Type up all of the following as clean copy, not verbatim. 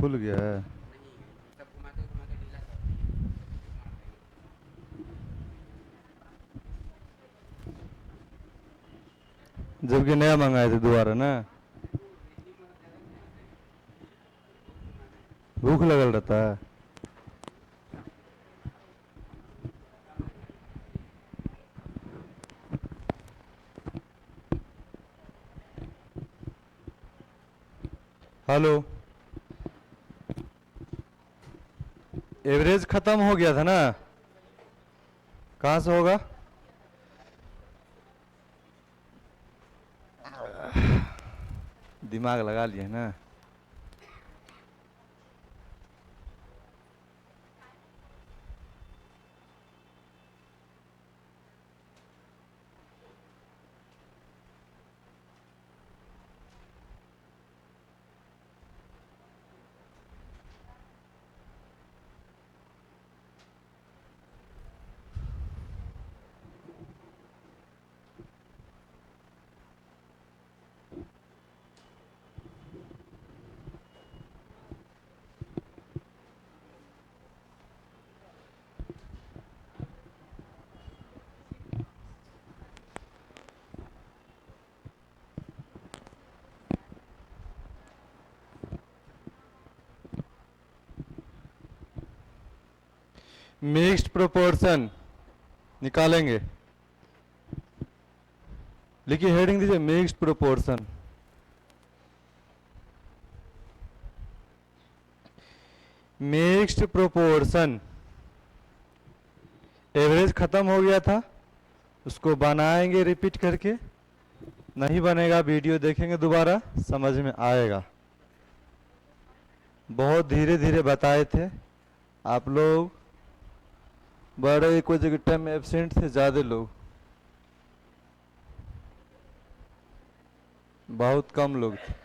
खुल गया है। जबकि नया मंगाए थे दोबारा ना। भूख लगल रहता है। हेलो। एवरेज खत्म हो गया था ना। कहाँ से होगा? दिमाग लगा लिए ना। मिक्स्ड प्रोपोर्शन निकालेंगे। लिखिए, हेडिंग दीजिए mixed proportion. Mixed proportion. Average खत्म हो गया था, उसको बनाएंगे रिपीट करके। नहीं बनेगा वीडियो देखेंगे दोबारा, समझ में आएगा। बहुत धीरे धीरे बताए थे आप लोग, बड़े कुछ टाइम में एब्सेंट थे ज्यादा लोग, बहुत कम लोग थे।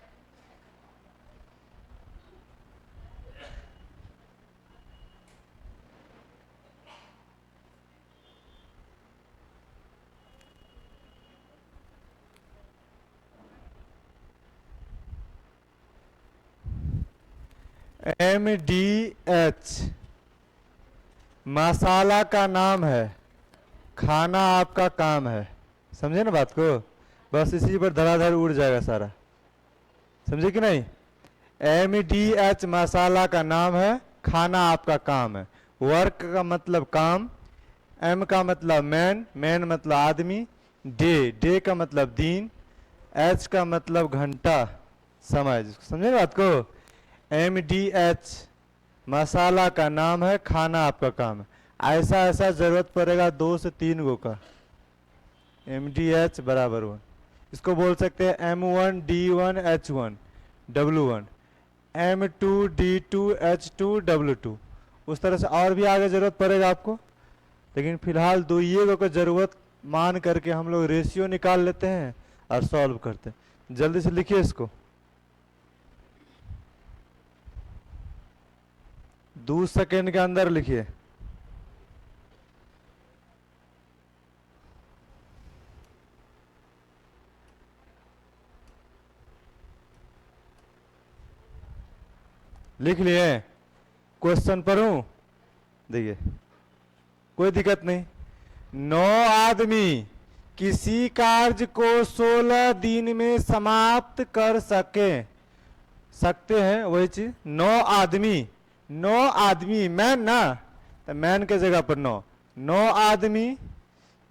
MDH मसाला का नाम है, खाना आपका काम है। समझे ना बात को? बस इसी पर धड़ाधड़ उड़ जाएगा सारा। समझे कि नहीं? MDH मसाला का नाम है, खाना आपका काम है। वर्क का मतलब काम, एम का मतलब मैन, मैन मतलब आदमी, डे, डे का मतलब दिन, एच का मतलब घंटा, समय। समझे बात को? MDH मसाला का नाम है, खाना आपका काम है। ऐसा ऐसा जरूरत पड़ेगा 2 से 3 गो का। MDH बराबर 1। इसको बोल सकते हैं M1 D1 H1 W1, M2 D2 H2 W2। उस तरह से और भी आगे जरूरत पड़ेगा आपको, लेकिन फिलहाल दो ये को जरूरत मान करके हम लोग रेशियो निकाल लेते हैं और सॉल्व करते हैं। जल्दी से लिखिए इसको। 2 सेकेंड के अंदर लिखिए। लिख लिए? क्वेश्चन पढ़ूं? देखिए, कोई दिक्कत नहीं। 9 आदमी किसी कार्य को 16 दिन में समाप्त कर सकते हैं, वही चीज। 9 आदमी मैन ना, तो मैन के जगह पर 9 आदमी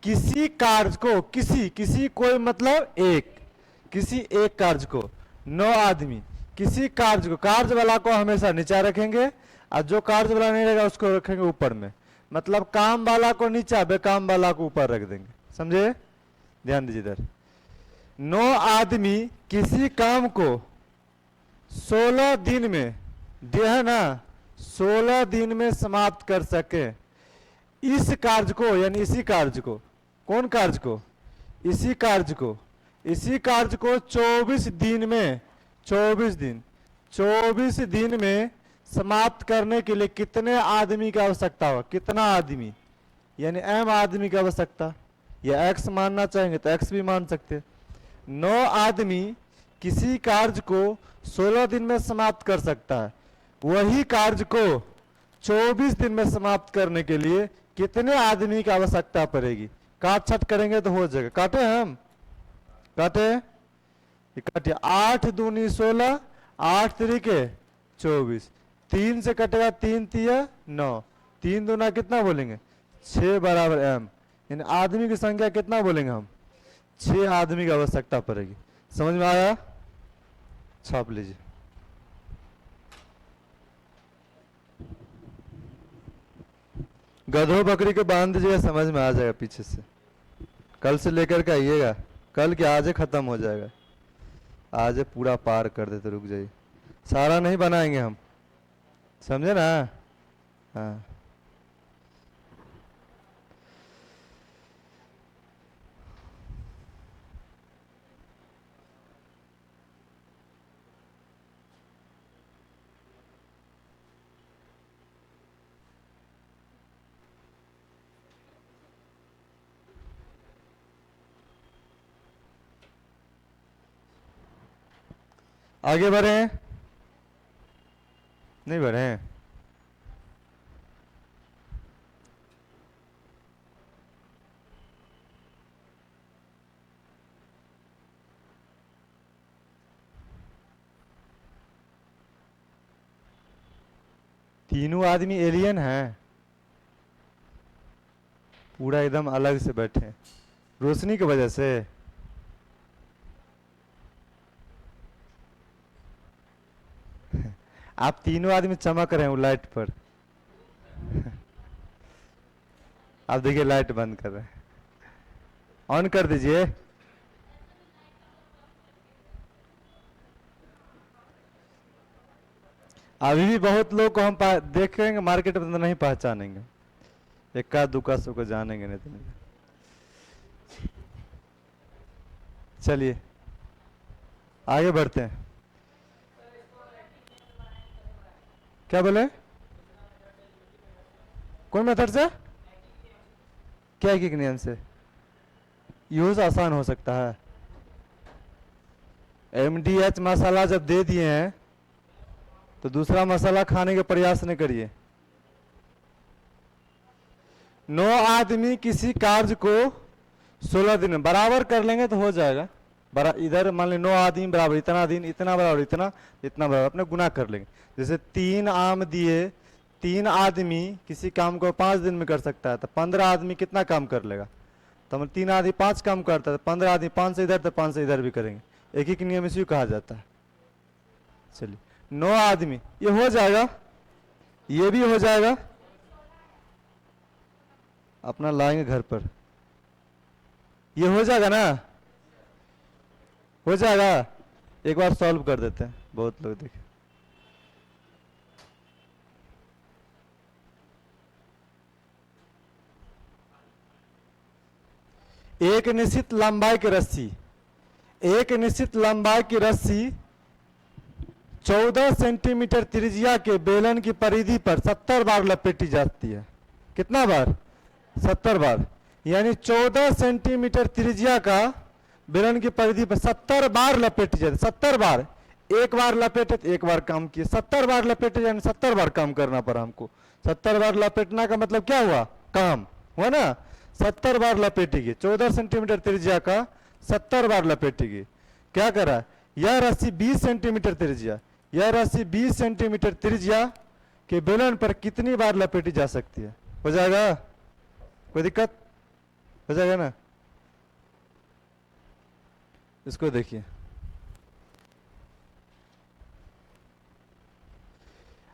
किसी कार्य को, किसी कोई मतलब एक, किसी एक कार्य को, 9 आदमी किसी कार्य को, कार्य वाला को हमेशा नीचा रखेंगे और जो कार्य वाला नहीं रहेगा उसको रखेंगे ऊपर में। मतलब काम वाला को नीचा, बेकाम वाला को ऊपर रख देंगे। समझे? ध्यान दीजिए इधर। 9 आदमी किसी काम को 16 दिन में, दे है ना, 16 दिन में समाप्त कर सके। इस कार्य को, यानी इसी कार्य को, कौन कार्य को? इसी कार्य को, इसी कार्य को 24 दिन में, 24 दिन में समाप्त करने के लिए कितने आदमी की आवश्यकता हो? कितना आदमी, यानी m आदमी की आवश्यकता, या x मानना चाहेंगे तो x भी मान सकते। 9 आदमी किसी कार्य को 16 दिन में समाप्त कर सकता है। वही कार्य को 24 दिन में समाप्त करने के लिए कितने आदमी की आवश्यकता पड़ेगी? काट छट करेंगे तो हो जाएगा। काटे हम, काटे, काटिए। 8 दूनी 16, 8 तरीके 24, 3 से कटेगा 3 तिया 9, 3 दूना कितना बोलेंगे 6 बराबर m। इन आदमी की संख्या कितना बोलेंगे हम? 6 आदमी की आवश्यकता पड़ेगी। समझ में आया? छाप लीजिए। गधों बकरी को बांध दीजिएगा, समझ में आ जाएगा पीछे से। कल से लेकर के आइएगा, कल के आज खत्म हो जाएगा। आज पूरा पार कर देते, रुक जाइए। सारा नहीं बनाएंगे हम, समझे ना? हाँ, आगे बढ़े? नहीं बढ़े? तीनों आदमी एलियन हैं, पूरा एकदम अलग से बैठे, रोशनी की वजह से। आप तीनों आदमी चमक रहे हैं लाइट पर। आप देखिए लाइट बंद कर रहे हैं, ऑन कर दीजिए। अभी भी बहुत लोग को हम देखेंगे मार्केट में तो नहीं पहचानेंगे, इक्का दुक्का सौ को जानेंगे नहीं तो नहीं। चलिए आगे बढ़ते हैं। क्या बोले? कौन मेथड से? क्या के नियम से? यूज आसान हो सकता है। MDH मसाला जब दे दिए हैं तो दूसरा मसाला खाने के प्रयास नहीं करिए। 9 आदमी किसी कार्य को 16 दिन में बराबर कर लेंगे तो हो जाएगा। इधर मान ली 9 आदमी बराबर इतना दिन, इतना बराबर इतना, इतना बराबर, अपने गुना कर लेंगे। जैसे 3 आम दिए, 3 आदमी किसी काम को 5 दिन में कर सकता है, तो 15 आदमी कितना काम कर लेगा? तो हम 3 आदमी 5 काम करता है, तो 15 आदमी 5 से इधर तो 5 से इधर भी करेंगे। एक ही नियम इसी कहा जाता है। चलिए 9 आदमी, ये हो जाएगा, ये भी हो जाएगा, अपना लाएंगे घर पर, ये हो जाएगा ना? हो जाएगा। एक बार सॉल्व कर देते हैं, बहुत लोग देखे। एक निश्चित लंबाई की रस्सी, एक निश्चित लंबाई की रस्सी 14 सेंटीमीटर त्रिज्या के बेलन की परिधि पर 70 बार लपेटी जाती है। कितना बार? 70 बार। यानी 14 सेंटीमीटर त्रिज्या का बेलन की परिधि पर 70 बार लपेटी जाती है। 70 बार, एक बार लपेटे तो एक बार काम किए, 70 बार लपेटे यानी 70 बार काम करना पड़ा हमको। 70 बार लपेटना का मतलब क्या हुआ? काम हुआ ना। 70 बार लपेटेगी, 14 सेंटीमीटर त्रिज्या का 70 बार लपेटेगी। क्या करा? यह रस्सी 20 सेंटीमीटर त्रिज्या, यह रस्सी 20 सेंटीमीटर त्रिज्या के बेलन पर कितनी बार लपेटी जा सकती है? हो जाएगा? कोई दिक्कत? हो जाएगा ना? इसको देखिए,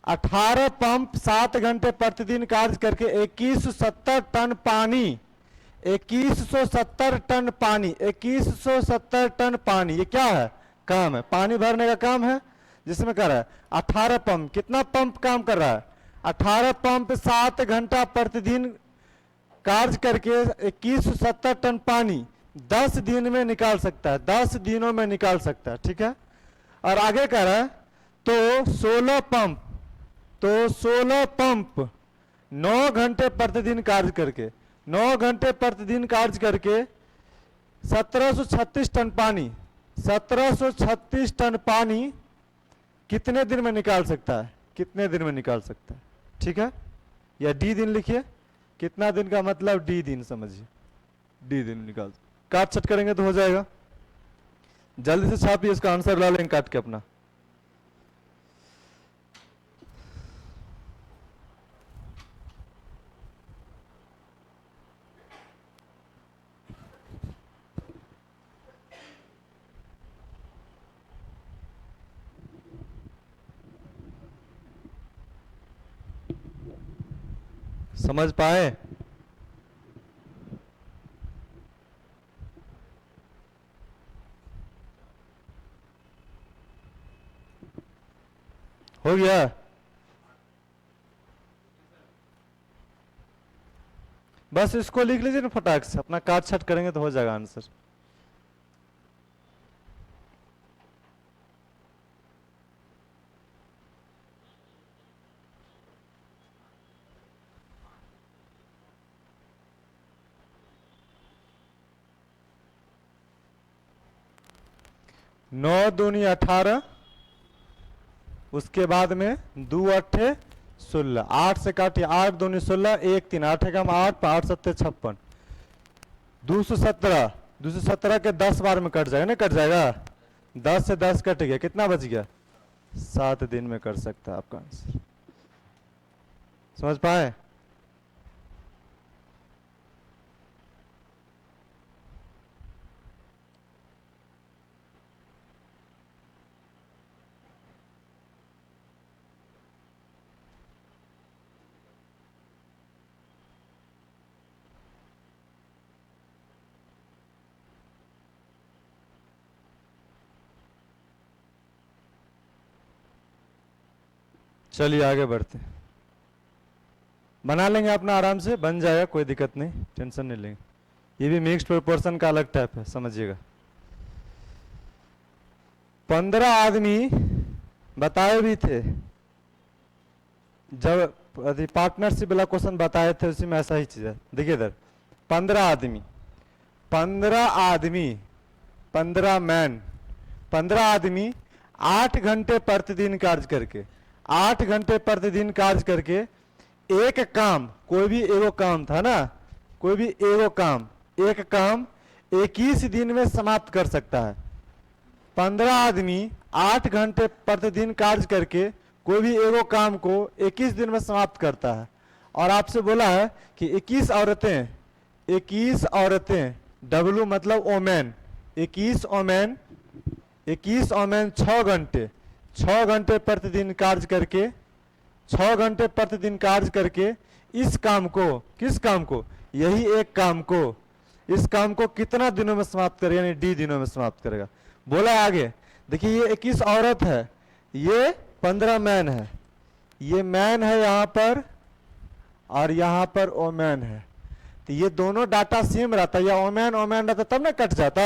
18 पंप 7 घंटे प्रतिदिन कार्य करके 2170 टन पानी, 2170 टन पानी, 2170 टन पानी, ये क्या है? काम है, पानी भरने का काम है, जिसमें कर रहा है 18 पंप। कितना पंप काम कर रहा है? 18 पंप 7 घंटा प्रतिदिन कार्य करके 2170 टन पानी 10 दिन में निकाल सकता है, 10 दिनों में निकाल सकता है। ठीक है। और आगे कह रहा है तो 16 पंप, तो 16 पंप 9 घंटे प्रतिदिन कार्य करके, 9 घंटे प्रतिदिन कार्य करके 1736 टन पानी, 1736 टन पानी कितने दिन में निकाल सकता है? कितने दिन में निकाल सकता है, ठीक है। या डी दिन लिखिए, कितना दिन का मतलब डी दिन समझिए, डी दिन निकाल, काट छट करेंगे तो हो जाएगा। जल्दी से छापिए, इसका आंसर ला लेंगे काट के अपना। समझ पाए? हो गया? बस इसको लिख लीजिए ना फटाक से, अपना काट छट करेंगे तो हो जाएगा आंसर। नौ दूनी 18, उसके बाद में 2 अट्ठे 16, 8 से काटिए, 8 दूनी 16, 1 3, 8 एकम 8, 8 सत्ते 56, 217, 217 के 10 बार में कट जाएगा ना, कट जाएगा, 10 से 10 कट गया, कितना बच गया? 7 दिन में कर सकता है आपका आंसर। समझ पाए? चलिए आगे बढ़ते हैं, बना लेंगे अपना आराम से, बन जाएगा, कोई दिक्कत नहीं, टेंशन नहीं लेंगे। ये भी मिक्स्ड प्रोपोर्शन का अलग टाइप है, समझिएगा। 15 आदमी बताए भी थे, जब पार्टनरशिप वाला क्वेश्चन बताए थे उसी में ऐसा ही चीज है। देखिए इधर 15 आदमी, 15 मैन, 15 आदमी 8 घंटे प्रतिदिन कार्य करके, 8 घंटे प्रतिदिन कार्य करके एक काम, कोई भी एगो काम था ना, कोई भी एगो काम, एक काम 21 दिन में समाप्त कर सकता है। 15 आदमी 8 घंटे प्रतिदिन कार्य करके कोई भी एगो काम को 21 दिन में समाप्त करता है। और आपसे बोला है कि 21 औरतें, 21 औरतें, डब्लू मतलब ओमेन, 21 ओमेन, 21 ओमेन 6 घंटे, 6 घंटे प्रतिदिन कार्य करके, 6 घंटे प्रतिदिन कार्य करके इस काम को, किस काम को, यही एक काम को, इस काम को कितना दिनों में समाप्त करेगा, यानी डी दिनों में समाप्त करेगा। बोला आगे, देखिए ये 21 औरत है, ये 15 मैन है, ये मैन है यहाँ पर और यहाँ पर ओमैन है, तो ये दोनों डाटा सेम रहता, या ओमैन ओमैन रहता तब ना कट जाता,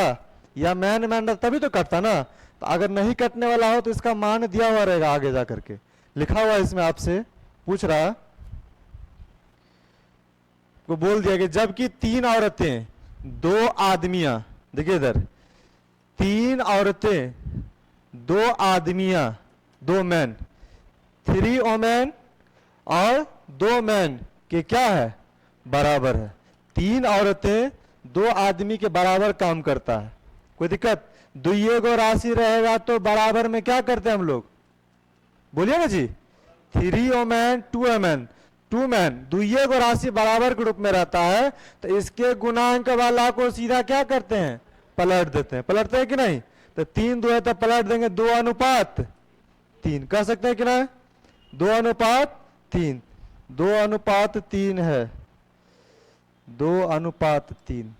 या मैन मैन रहता तभी तो कटता ना। तो अगर नहीं कटने वाला हो तो इसका मान दिया हुआ रहेगा आगे जा करके, लिखा हुआ इसमें, आपसे पूछ रहा को बोल दिया कि जबकि 3 औरतें 2 आदमियां, देखिए इधर 3 औरतें 2 आदमियां, 2 मैन, 3 ओमैन और 2 मैन के क्या है, बराबर है। 3 औरतें 2 आदमी के बराबर काम करता है, कोई दिक्कत? दुइये गो राशि रहेगा तो बराबर में क्या करते हैं हम लोग, बोलिए ना जी, 3 ओमैन 2 ओमैन, 2 मैन, दुइये को राशि बराबर के रूप में रहता है, तो इसके गुणांक वाला को सीधा क्या करते हैं, पलट देते हैं। पलटते हैं कि नहीं? तो 3 2 है तो पलट देंगे 2 अनुपात 3, कह सकते हैं कि नहीं, 2 अनुपात 3, 2 अनुपात 3 है, 2 अनुपात 3।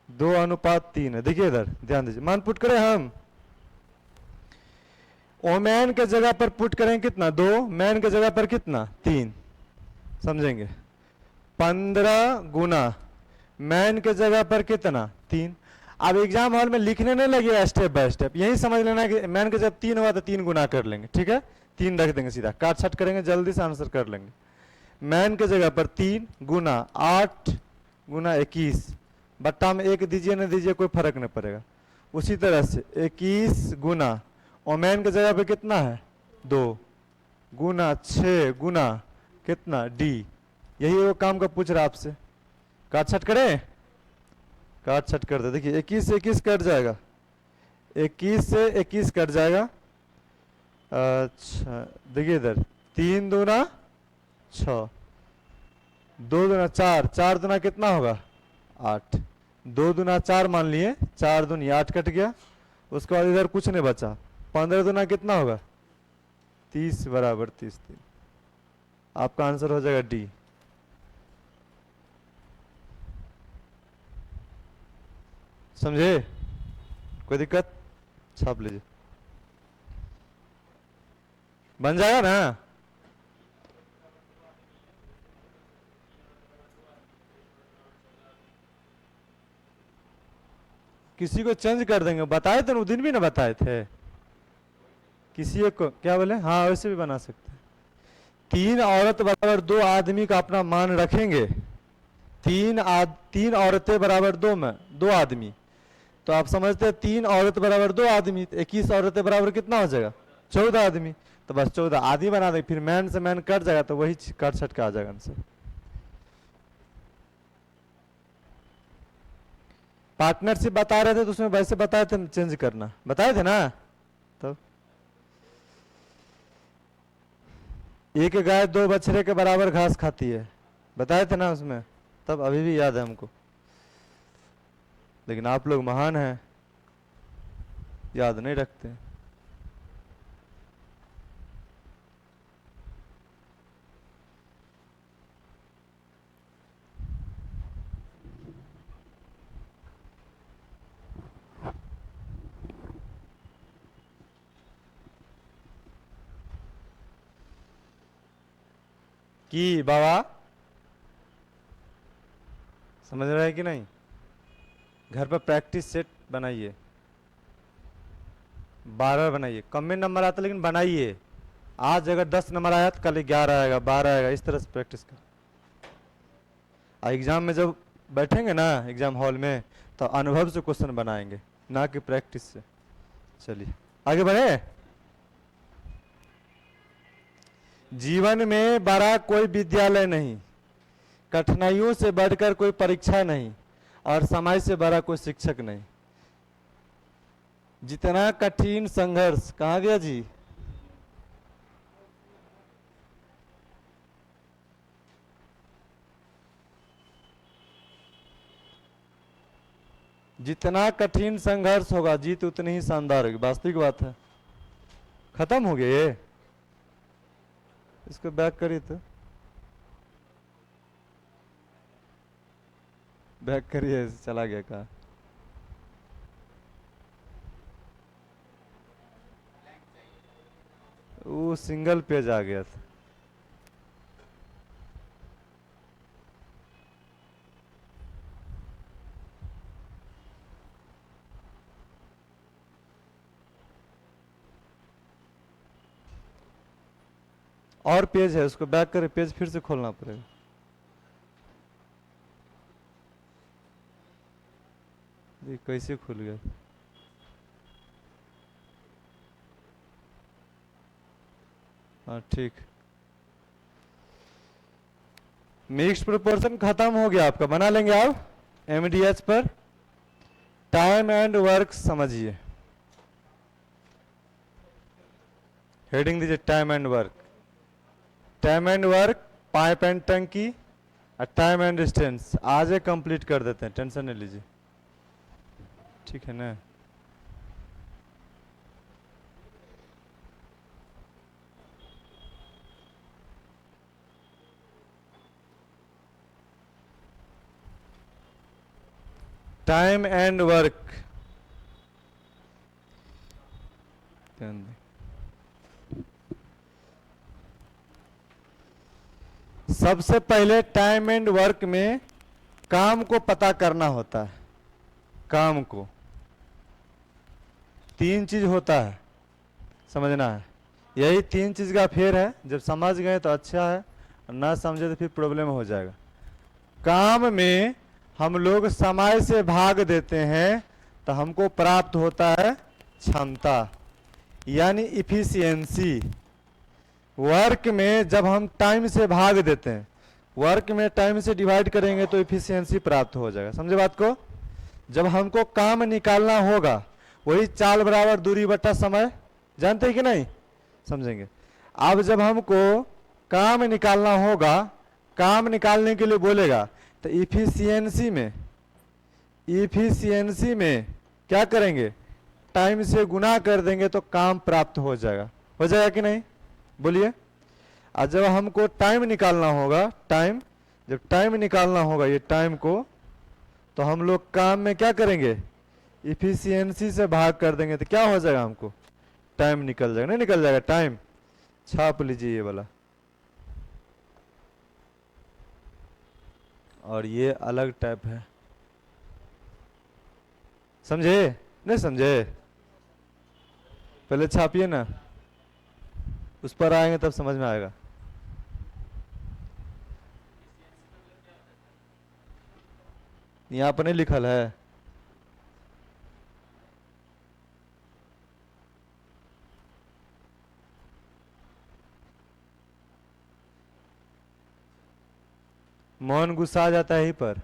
दो अनुपात 3 है। देखिए इधर ध्यान दीजिए, मान पुट करें हम, ओमैन के जगह पर पुट करें कितना, 2, मैन के जगह पर कितना, 3, समझेंगे। 15 गुना मैन के जगह पर कितना, 3। अब एग्जाम हॉल में लिखने नहीं लगे स्टेप बाय स्टेप, यही समझ लेना कि मैन के जब 3 हुआ तो 3 गुना कर लेंगे, ठीक है, 3 रख देंगे, सीधा काट छट करेंगे, जल्दी से आंसर कर लेंगे। मैन के जगह पर 3 गुना 8 गुना 21 बट्टा में 1 दीजिए न दीजिए कोई फर्क नहीं पड़ेगा। उसी तरह से 21 गुना ओमेन के जगह पे कितना है 2 गुना 6 गुना कितना डी। यही वो काम का पूछ रहा है आपसे। काट छट करें, काट छट कर दे। देखिए 21 से 21 कट जाएगा, 21 से 21 कट जाएगा। अच्छा देखिए इधर 3 दूना 6 2 दूना 4 4 दूना कितना होगा 8 2 दूना 4 मान लिए 4 दूनी 8 कट गया। उसके बाद इधर कुछ नहीं बचा 15 दूना कितना होगा 30 बराबर 30 3। आपका आंसर हो जाएगा डी। समझे? कोई दिक्कत? छाप लीजिए, बन जाएगा ना। किसी को चेंज कर देंगे, बताए थे उस दिन भी ना बताए थे। किसी एक को क्या बोले, हाँ वैसे भी बना सकते हैं। 3 औरत बराबर 2 आदमी का अपना मान रखेंगे। 3 औरतें बराबर 2 आदमी, तो आप समझते हैं 3 औरत बराबर 2 आदमी, 21 औरतें बराबर कितना हो जाएगा 14 आदमी। तो बस 14 आदमी बना देंगे, फिर मैन से मैन कट जाएगा तो वही कट छट का आ जाएगा आंसर। पार्टनरशिप बता रहे थे तो उसमें वैसे बताए थे चेंज करना, बताए थे ना। तो एक गाय 2 बछड़े के बराबर घास खाती है, बताए थे ना उसमें। तब अभी भी याद है हमको, लेकिन आप लोग महान हैं, याद नहीं रखते। कि बाबा समझ रहे हैं कि नहीं? घर पर प्रैक्टिस सेट बनाइए, 12 बनाइए। कम में नंबर आता लेकिन बनाइए। आज अगर 10 नंबर आया तो कल 11 आएगा 12 आएगा, इस तरह से प्रैक्टिस कर। एग्जाम में जब बैठेंगे ना एग्जाम हॉल में तो अनुभव से क्वेश्चन बनाएंगे, ना कि प्रैक्टिस से। चलिए आगे बढ़े। जीवन में बड़ा कोई विद्यालय नहीं, कठिनाइयों से बढ़कर कोई परीक्षा नहीं, और समय से बड़ा कोई शिक्षक नहीं। जितना कठिन संघर्ष, कहाँ गया जी? जितना कठिन संघर्ष होगा जीत उतनी ही शानदार होगी, वास्तविक बात है। खत्म हो गया ये, इसको बैक करिए तो, बैक करिए, चला गया कहा। वो सिंगल पेज आ गया था। और पेज है, उसको बैक करे, पेज फिर से खोलना पड़ेगा। ये कैसे खुल गया? हाँ ठीक। मिक्स प्रोपोर्शन खत्म हो गया आपका, बना लेंगे आप एमडीएच पर। टाइम एंड वर्क समझिए, हेडिंग दीजिए time and work. Time and work, pipe and टंकी, और टाइम एंड डिस्टेंस आज ही कंप्लीट कर देते हैं, टेंशन नहीं लीजिए, ठीक है ना। टाइम एंड वर्क, सबसे पहले टाइम एंड वर्क में काम को पता करना होता है। काम को 3 चीज होता है, समझना है। यही 3 चीज का फेर है, जब समझ गए तो अच्छा है, ना समझे तो फिर प्रॉब्लम हो जाएगा। काम में हम लोग समय से भाग देते हैं तो हमको प्राप्त होता है क्षमता, यानी इफिशियंसी। वर्क में जब हम टाइम से भाग देते हैं, वर्क में टाइम से डिवाइड करेंगे तो इफिशियंसी प्राप्त हो जाएगा। समझे बात को? जब हमको काम निकालना होगा, वही चाल बराबर दूरी बटा समय, जानते हैं कि नहीं? समझेंगे। अब जब हमको काम निकालना होगा, काम निकालने के लिए बोलेगा तो इफिशियंसी में क्या करेंगे? टाइम से गुना कर देंगे तो काम प्राप्त हो जाएगा। हो जाएगा कि नहीं? बोलिए। और जब हमको टाइम निकालना होगा, जब टाइम निकालना होगा ये टाइम को, तो हम लोग काम में क्या करेंगे? इफिशियंसी से भाग कर देंगे तो क्या हो जाएगा? हमको टाइम निकल जाएगा। नहीं निकल जाएगा? टाइम छाप लीजिए ये वाला। और ये अलग टाइप है, समझे? नहीं समझे? पहले छापिए ना, उस पर आएंगे तब समझ में आएगा। यहाँ पर नहीं लिखल है। मौन गुस्सा आ जाता है यहीं पर।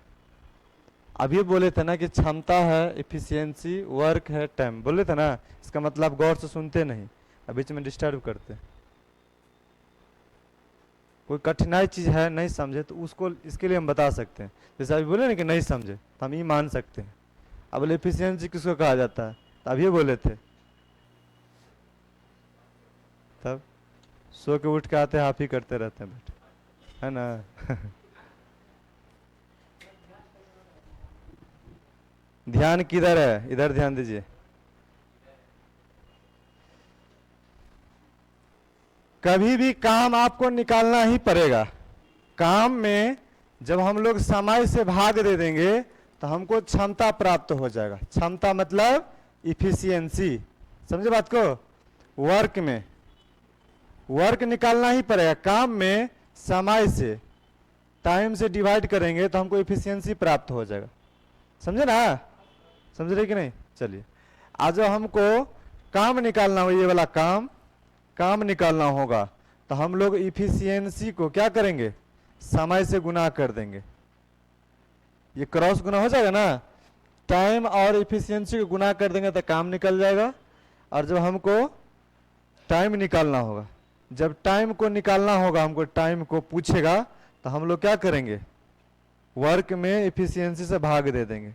अभी बोले थे ना कि क्षमता है, इफिशियंसी, वर्क है, टाइम, बोले थे ना। इसका मतलब गौर से सुनते नहीं, बीच में डिस्टर्ब करते। कोई कठिनाई चीज है नहीं समझे तो उसको, इसके लिए हम बता सकते हैं। जैसे अभी बोले ना कि नहीं समझे तो हम ये मान सकते हैं। अब बोले एफिशिएंसी किसको कहा जाता है, तो अभी बोले थे। तब सो के उठ के आते हैं, आप ही करते रहते हैं बेटे, है ना। ध्यान किधर है? इधर ध्यान दीजिए। कभी भी काम आपको निकालना ही पड़ेगा। काम में जब हम लोग समय से भाग दे देंगे तो हमको क्षमता प्राप्त हो जाएगा। क्षमता मतलब इफिशियंसी, समझे बात को? वर्क में वर्क निकालना ही पड़ेगा। काम में समय से, टाइम से डिवाइड करेंगे तो हमको इफिशियंसी प्राप्त हो जाएगा। समझे ना? समझ रहे कि नहीं? चलिए, आज हमको काम निकालना हो, ये वाला काम निकालना होगा तो हम लोग इफिशियंसी को क्या करेंगे? समय से गुना कर देंगे। ये क्रॉस गुना हो जाएगा ना, टाइम और इफिशियंसी को गुना कर देंगे तो काम निकल जाएगा। और जब हमको टाइम निकालना होगा, जब टाइम को निकालना होगा, हमको टाइम को पूछेगा तो हम लोग क्या करेंगे? वर्क में इफिशियंसी से भाग दे देंगे।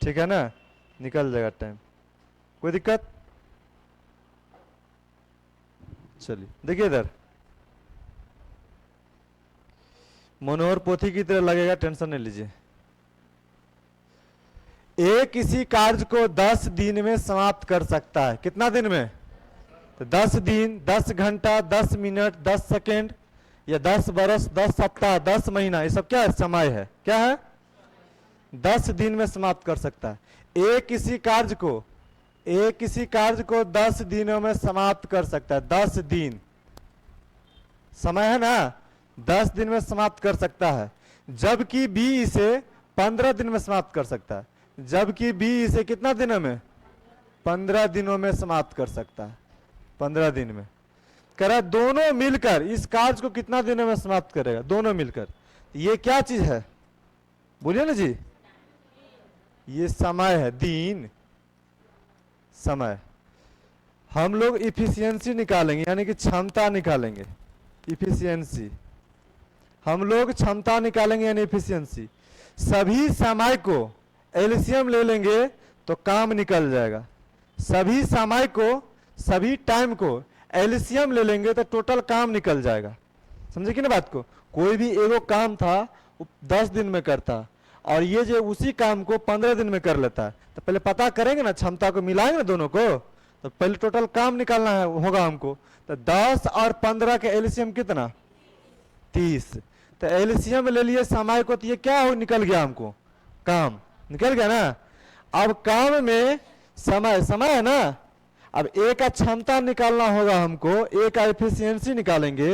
ठीक है ना? निकल जाएगा टाइम। कोई दिक्कत? चलिए देखिए इधर, मनोहर पोथी की तरह लगेगा, टेंशन नहीं लीजिए। एक किसी कार्य को 10 दिन में समाप्त कर सकता है। कितना दिन में? तो 10 दिन, 10 घंटा, 10 मिनट, 10 सेकेंड, या 10 बरस, 10 सप्ताह, 10 महीना, ये सब क्या है? समय है। क्या है? 10 दिन में समाप्त कर सकता है। एक किसी कार्य को 10 दिनों में समाप्त कर सकता है। 10 दिन समय है ना, 10 दिन में समाप्त कर सकता है। जबकि बी इसे 15 दिन में समाप्त कर सकता है। जबकि बी इसे कितना दिनों में? 15 दिनों में समाप्त कर सकता है। 15 दिन में कह रहा है। दोनों मिलकर इस कार्य को कितना दिनों में समाप्त करेगा? दोनों मिलकर। ये क्या चीज है? बोलिए ना जी। ये समय है, दिन, समय। हम लोग इफिशियंसी निकालेंगे, यानी कि क्षमता निकालेंगे। इफिशियंसी, हम लोग क्षमता निकालेंगे यानी इफिशियंसी। सभी समय को एलसीएम ले लेंगे तो काम निकल जाएगा। सभी समय को, सभी टाइम को एलसीएम ले लेंगे तो टोटल काम निकल जाएगा। समझे कि ना बात को? कोई भी एगो काम था 10 दिन में करता, और ये जो उसी काम को 15 दिन में कर लेता है। तो पहले पता करेंगे ना, क्षमता को मिलाएंगे ना दोनों को, तो पहले टोटल काम निकालना है होगा हमको। तो 10 और 15 के एलसीएम कितना? 30। तो एलसीएम ले लिए समय को, तो ये क्या हो निकल गया? हमको काम निकल गया ना। अब काम में समय है ना, अब ए का क्षमता निकालना होगा हमको, ए का एफिशिएंसी निकालेंगे,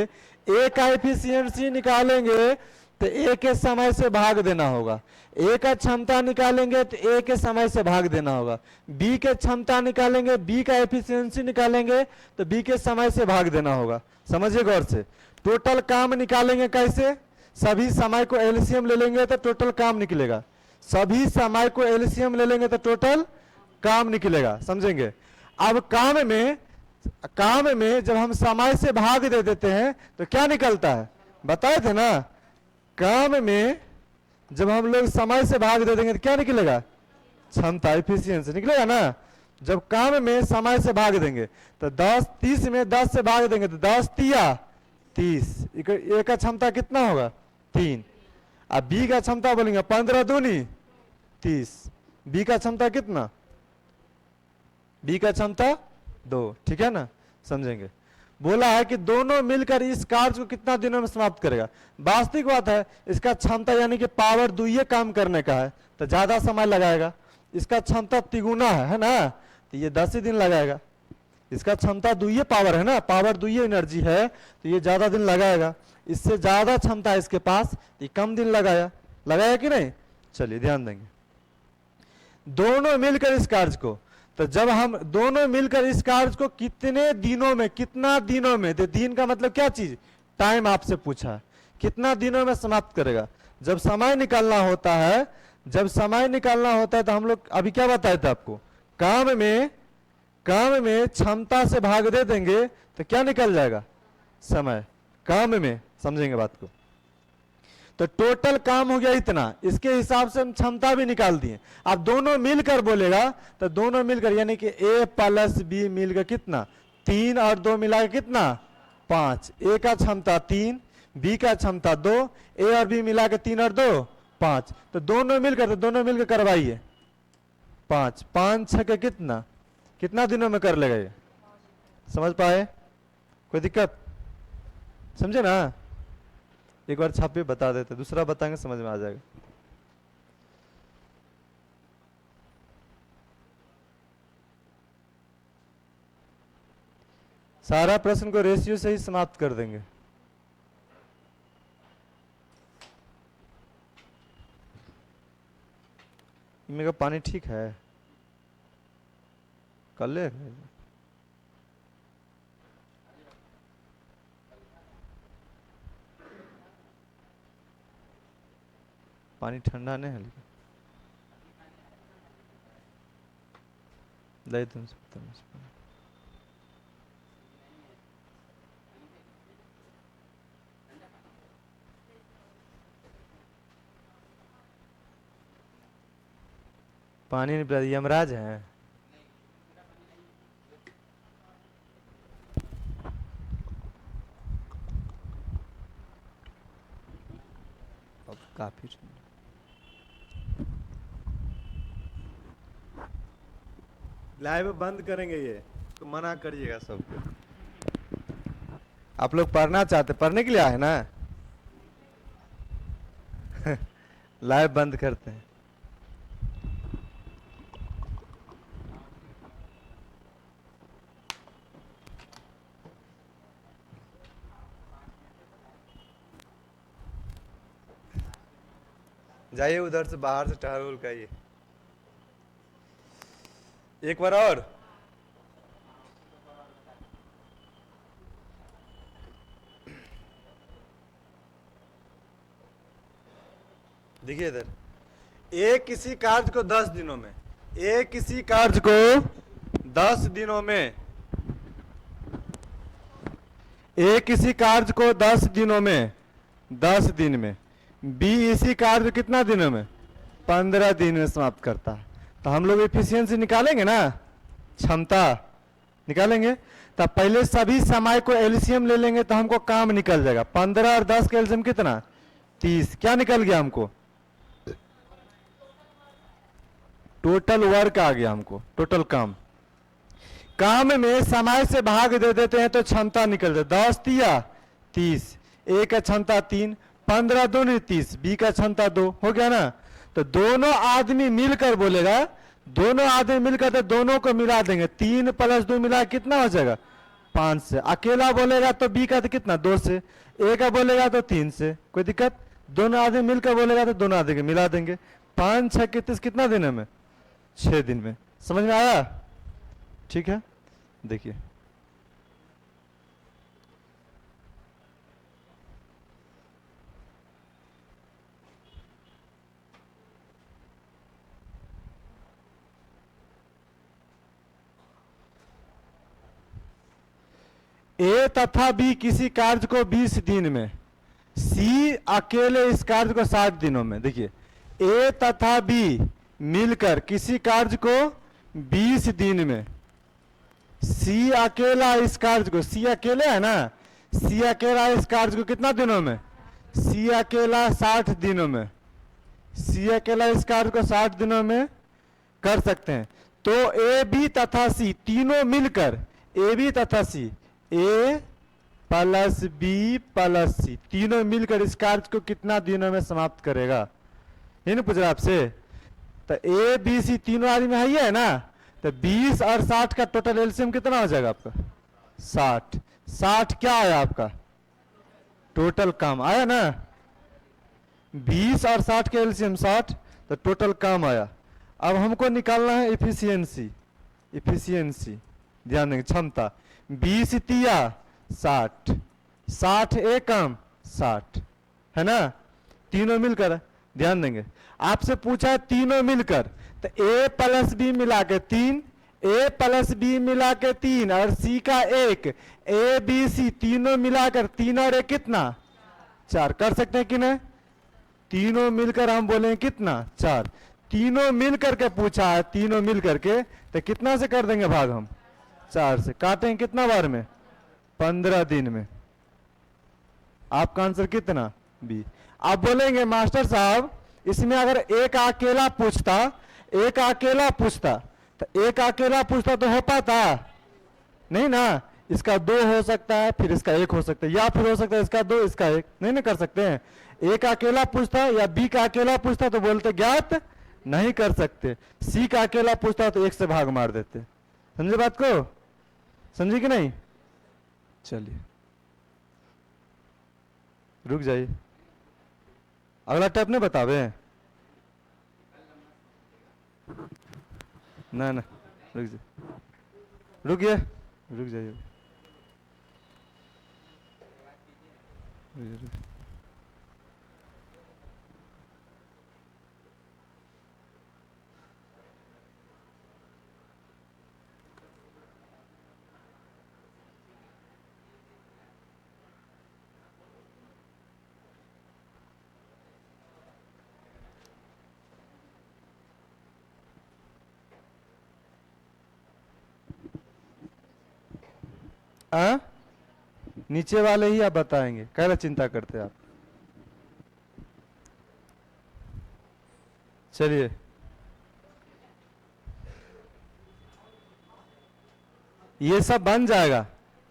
ए का एफिशिएंसी निकालेंगे तो ए के समय से भाग देना होगा, ए का क्षमता निकालेंगे तो ए के समय से भाग देना होगा, बी के क्षमता निकालेंगे, बी का एफिशिएंसी निकालेंगे तो बी के समय से भाग देना होगा। समझिए गौर से, टोटल काम निकालेंगे कैसे, सभी समय को एलसीएम ले लेंगे तो टोटल काम निकलेगा, सभी समय को एलसीएम ले लेंगे तो टोटल काम निकलेगा। समझेंगे। अब काम में जब हम समय से भाग दे देते हैं तो क्या निकलता है, बताए थे ना, काम में जब हम लोग समय से भाग दे देंगे तो क्या निकलेगा, क्षमता एफिशिएंसी निकलेगा ना। जब काम में समय से भाग देंगे तो 30 में 10 से भाग देंगे तो 10 तिया 30, ए का क्षमता कितना होगा 3, अब बी का क्षमता बोलेंगे 15 दूनी 30, बी का क्षमता कितना, बी का क्षमता 2, ठीक है ना। समझेंगे। बोला है कि दोनों मिलकर इस कार्य को कितना दिनों में समाप्त करेगा। वास्तविक बात है, इसका क्षमता यानी कि पावर दुइये काम करने का है तो ज्यादा समय लगाएगा, इसका क्षमता तिगुना है ना, तो ये 10 ही दिन लगाएगा। इसका क्षमता दुइये पावर है ना, पावर दुइये एनर्जी है तो ये ज्यादा दिन लगाएगा, इससे ज्यादा क्षमता है इसके पास तो ये कम दिन लगाया कि नहीं। चलिए ध्यान देंगे, दोनों मिलकर इस कार्य को, तो जब हम दोनों मिलकर इस कार्य को कितने दिनों में, कितना दिनों में, तो दिन का मतलब क्या चीज, टाइम आपसे पूछा है, कितना दिनों में समाप्त करेगा। जब समय निकालना होता है, जब समय निकालना होता है तो हम लोग अभी क्या बताए थे आपको, काम में क्षमता से भाग दे देंगे तो क्या निकल जाएगा, समय, काम में। समझेंगे बात को। तो टोटल काम हो गया इतना, इसके हिसाब से हम क्षमता भी निकाल दिए। अब दोनों मिलकर बोलेगा तो दोनों मिलकर यानी कि ए प्लस बी मिलकर कितना 3 और 2 मिला के कितना 5, ए का क्षमता 3, बी का क्षमता 2, ए और बी मिला के 3 और 2 5, तो दोनों मिलकर करवाइए 5, 5 6 के कितना दिनों में कर लेगा ये, समझ पाए, कोई दिक्कत, समझे ना। एक बार छापे बता देते, दूसरा बताएंगे समझ में आ जाएगा। सारा प्रश्न को रेशियो से ही समाप्त कर देंगे। इनमें का पानी ठीक है, कर ले पानी ठंडा नहीं है, ले तुमसे पानी नहीं पिला, यमराज है। अब काफी लाइव बंद करेंगे ये, तो मना करिएगा सबको। आप लोग पढ़ना चाहते, पढ़ने के लिए आए ना लाइव बंद करते हैं। जाइए उधर से, बाहर से टहल का ये एक बार और। देखिए इधर, एक किसी कार्य को 10 दिनों में, एक किसी कार्य को 10 दिनों में, एक किसी कार्य को 10 दिनों में, 10 दिन में, बी इसी कार्य कितना दिनों में 15 दिन में समाप्त करता है। तो हम लोग एफिशिएंसी निकालेंगे ना, क्षमता निकालेंगे, तब पहले सभी समय को एलसीएम ले लेंगे तो हमको काम निकल जाएगा। 15 और 10 का एलसीएम कितना 30, क्या निकल गया हमको, टोटल वर्क आ गया हमको, टोटल काम में समय से भाग दे देते हैं तो क्षमता निकल जाए, 10 तिया 30, ए का क्षमता 3, 15 दूनी 30, बी का क्षमता 2 हो गया ना। तो दोनों आदमी मिलकर बोलेगा दोनों आदमी मिलकर तो दोनों को मिला देंगे, 3 + 2 मिला कितना हो जाएगा 5 से। अकेला बोलेगा तो बी का तो कितना 2 से, ए का बोलेगा तो 3 से, कोई दिक्कत। दोनों आदमी मिलकर बोलेगा तो दोनों आदमी मिला देंगे। 5 6 31 कितना दिन में 6 दिन में। समझ में आया? ठीक है, देखिए ए तथा बी किसी कार्य को 20 दिन में, सी अकेले इस कार्य को 60 दिनों में। देखिए ए तथा बी मिलकर किसी कार्य को 20 दिन में, सी अकेला इस कार्य को, सी अकेले है ना, सी अकेला इस कार्य को कितना दिनों में, सी अकेला 60 दिनों में, सी अकेला इस कार्य को 60 दिनों में कर सकते हैं। तो ए बी तथा सी तीनों मिलकर, ए बी तथा सी, ए प्लस बी प्लस सी तीनों मिलकर इस कार्य को कितना दिनों में समाप्त करेगा, ये नहीं पूछ रहा आपसे। तो ए बी सी तीनों आदमी है ना, तो 20 और 60 का टोटल एलसीएम कितना हो जाएगा आपका 60। 60 क्या आया आपका टोटल काम आया ना, 20 और 60 के एलसीएम 60, तो टोटल काम आया। अब हमको निकालना है इफिशियंसी, इफिशियंसी ध्यान देंगे, क्षमता। 20 तिया 60, 60 एक काम 60 है ना, तीनों मिलकर ध्यान देंगे। आपसे पूछा है तीनों मिलकर, तो ए प्लस बी मिला के 3, ए प्लस बी मिला के 3 और सी का 1, ए बी सी तीनों मिलाकर 3 और 1 कितना 4 कर सकते हैं कि नहीं। तीनों मिलकर हम बोले कितना 4, तीनों मिलकर के पूछा है, तीनों मिलकर के, तो कितना से कर देंगे भाग हम 4 से। काटेंगे कितना बार में 15 दिन में। आपका आंसर कितना बी। आप बोलेंगे मास्टर साहब इसमें अगर एक अकेला पूछता, एक अकेला पूछता, तो एक अकेला पूछता तो हो पाता नहीं ना, इसका 2 हो सकता है, फिर इसका 1 हो सकता है, या फिर हो सकता है इसका 2 इसका 1, नहीं ना कर सकते हैं। एक अकेला पूछता या बी का अकेला पूछता तो बोलते ज्ञात नहीं कर सकते, सी का अकेला पूछता तो 1 से भाग मार देते। समझे बात को, समझे कि नहीं। चलिए रुक जाइए, अगला टैप नहीं बतावे ना ना, रुक जाइए, रुकिए, रुक जाइए, नीचे वाले ही आप बताएंगे, क्या चिंता करते हैं आप। चलिए ये सब बन जाएगा,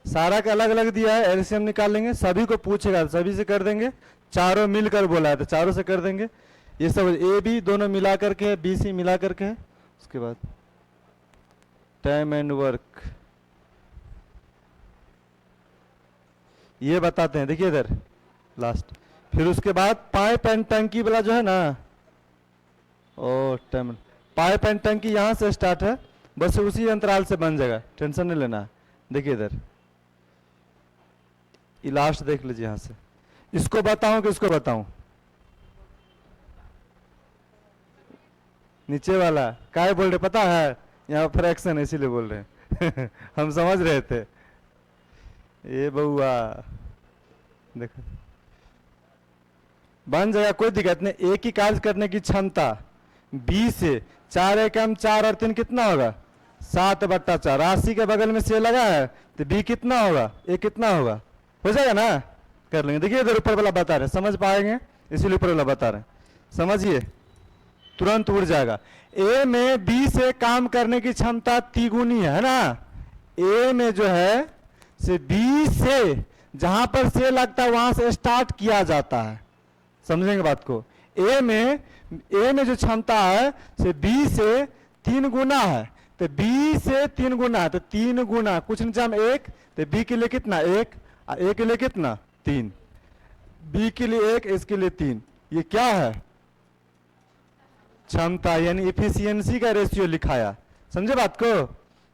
सारा का अलग अलग दिया है, एलसीएम निकाल लेंगे, सभी को पूछेगा सभी से कर देंगे, चारों मिलकर बोला है तो चारों से कर देंगे। ये सब ए बी दोनों मिला करके, बी सी मिला करके, उसके बाद टाइम एंड वर्क ये बताते हैं। देखिए इधर लास्ट, फिर उसके बाद पाइप एंड टंकी वाला जो है ना, ओ टाइम पाइप एंड टंकी यहां से स्टार्ट है, बस उसी अंतराल से बन जाएगा, टेंशन नहीं लेना। देखिए इधर ये लास्ट देख लीजिए, यहां से इसको बताऊं कि इसको बताऊं, नीचे वाला काय बोल रहे पता है, यहाँ फ्रैक्शन इसीलिए बोल रहे हैं हम समझ रहे थे। ये बउआ देखो बन जाएगा, कोई दिक्कत नहीं। एक ही कार्य करने की क्षमता 20 से 4 एकम 4 और 3 कितना होगा 7/4। राशि के बगल में से लगा है तो बी कितना होगा, ए कितना होगा, हो जाएगा ना, कर लेंगे। देखिए इधर ऊपर वाला बता रहे, समझ पाएंगे इसीलिए ऊपर वाला बता रहे, समझिए तुरंत उड़ जाएगा। ए में बी से काम करने की क्षमता तिगुनी है ना, ए में जो है से बी से जहां पर से लगता है वहां से स्टार्ट किया जाता है, समझेंगे बात को। ए में जो क्षमता है से बी से 3 गुना है, तो b से 3 गुना है, तो 3 गुना कुछ नीचे में 1, तो b के लिए कितना 1, और a के लिए कितना 3, b के लिए 1, इसके लिए 3। ये क्या है? क्षमता, यानी इफिशियंसी का रेशियो लिखाया। समझे बात को?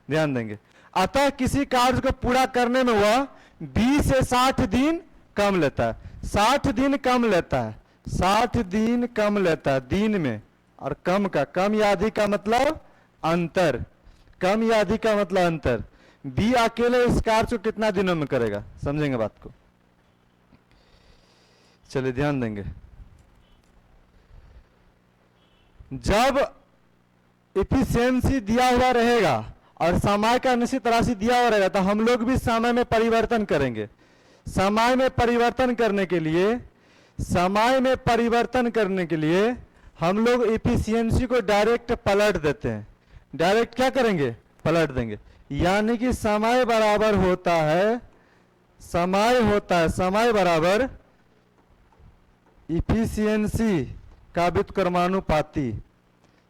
ध्यान देंगे। अतः किसी कार्य को पूरा करने में वह 20 से 60 दिन कम लेता है। 60 दिन कम लेता है, 60 दिन कम लेता है दिन में। और कम का, कम या अधिक का मतलब अंतर, कम या अधिक का मतलब अंतर। बी अकेले इस कार्य को कितना दिनों में करेगा? समझेंगे बात को? चलिए ध्यान देंगे। जब इफिशियंसी दिया हुआ रहेगा और समय का निश्चित राशि दिया हुआ रहेगा, तो हम लोग भी समय में परिवर्तन करेंगे। समय में परिवर्तन करने के लिए, समय में परिवर्तन करने के लिए हम लोग इफिशियंसी को डायरेक्ट पलट देते हैं। डायरेक्ट क्या करेंगे? पलट देंगे। यानी कि समय बराबर होता है, समय होता है, समय बराबर इफिशियंसी का व्युत्क्रमानुपाती।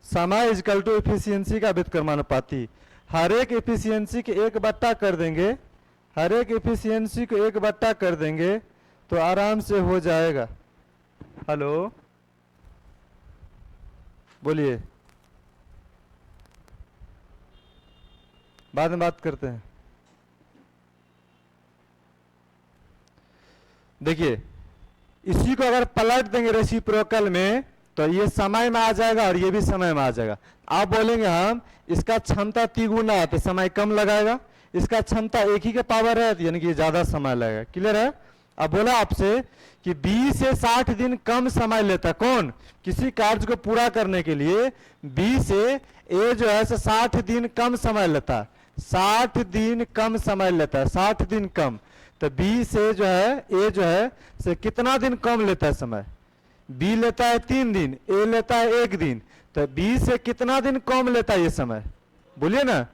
समय इजकल टू इफिशियंसी का व्युत्क्रमानुपाती। हर एक इफिशियंसी के 1/, कर देंगे, हर एक इफिशियंसी को 1/, कर देंगे तो आराम से हो जाएगा। हेलो, बोलिए, बाद में बात करते हैं। देखिए, इसी को अगर पलट देंगे रेसिप्रोकल में, तो ये समय में आ जाएगा और ये भी समय में आ जाएगा। आप बोलेंगे हम इसका क्षमता 3 गुना है, तो समय कम लगाएगा। इसका क्षमता 1 ही के पावर है, यानी कि ज्यादा समय लगेगा। क्लियर है? अब बोला आपसे कि 20 से 60 दिन कम समय लेता है। कौन? किसी कार्य को पूरा करने के लिए 20 से ए जो है 60 दिन कम समय लेता है। 60 दिन कम समय लेता है, 60 दिन कम। तो बी से जो है, ए जो है से कितना दिन कम लेता है समय? बी लेता है 3 दिन, ए लेता है 1 दिन। तो बी से कितना दिन कम लेता है ये समय? बोलिए ना,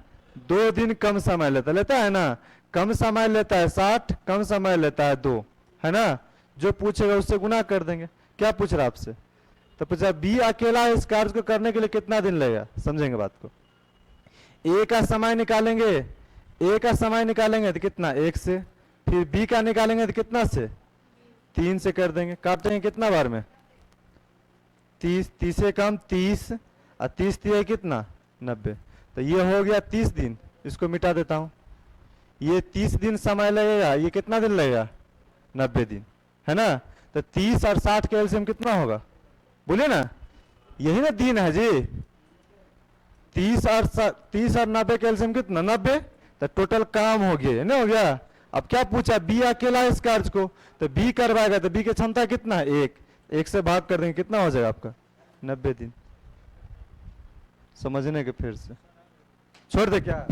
2 दिन कम समय लेता है ना। कम समय लेता है 60, कम समय लेता है 2, है ना। जो पूछेगा उससे गुना कर देंगे। क्या पूछ रहा आपसे? तो पूछा बी अकेला इस कार्य को करने के लिए कितना दिन लगेगा? समझेंगे बात को। ए का समय निकालेंगे, ए का समय निकालेंगे तो कितना? 1 से। फिर बी का निकालेंगे तो कितना से? 3 से कर देंगे। काटेंगे कितना बार में? 30, 30 से कम 30, और 30 दिया कितना? 90। तो ये हो गया 30 दिन। इसको मिटा देता हूं। ये 30 दिन समय लगेगा, ये कितना दिन लगेगा? 90 दिन, है ना। तो 30 और 60 का एलसीएम कितना होगा? बोलिए ना, यही ना दिन है जी। 30 और 90 का एलसीएम कितना? 90। तो टोटल काम हो गया, है ना, हो गया। अब क्या पूछा? बी अकेला इस कार्य को, तो बी करवाएगा, तो बी की क्षमता कितना है? 1 से भाग कर देंगे, कितना हो जाएगा आपका? 90 दिन। समझने के फिर से छोड़ दे क्या?